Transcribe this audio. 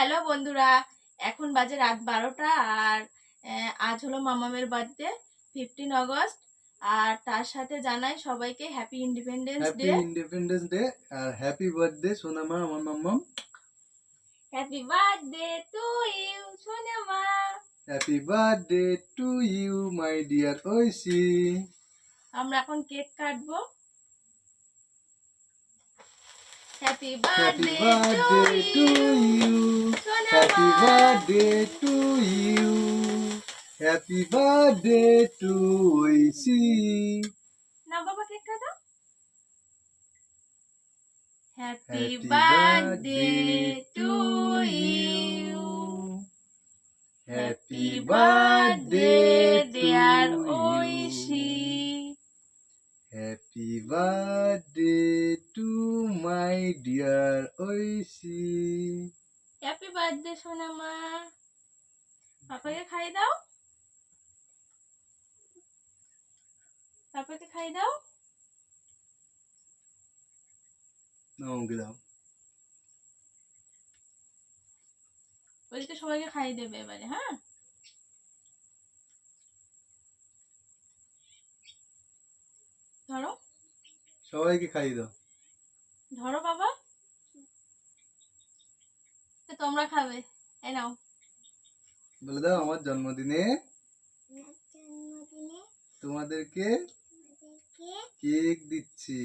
Hello বন্ধুরা, এখন বাজে রাত 12টা। আর আজ হলো মামামের বার্থডে 15 আগস্ট। আর তার সাথে জানাই সবাইকে হ্যাপি ইন্ডিপেন্ডেন্স ডে। আর হ্যাপি বার্থডে সোনামা, আমার মাম্মাম। হ্যাপি বার্থডে টু ইউ সোনামা। Happy birthday to you my dear Aishi. আমরা এখন কেক কাটবো। Happy happy birthday to birthday to you you. Happy সোনামা। Birthday to you. Happy birthday to Aishi. না বাবা, কেক কাটো। Happy happy birthday birthday to to you. You. Happy happy birthday birthday to dear you. Aishi. Happy birthday to my dear Oishi. Happy birthday সোনামা। পাপাকে খাই দাও, পাপাকে খাই দাও। আমাকে দাও। ওইদিকে সবাইকে খাই দেবে এবারে। হ্যাঁ, ধরো সবাইকে খাইয়ে দাও। ধরো বাবা, তোমরা খাবে। এই নাও। বলে দাও, আমার জন্মদিনে তোমাদেরকে কেক দিচ্ছি।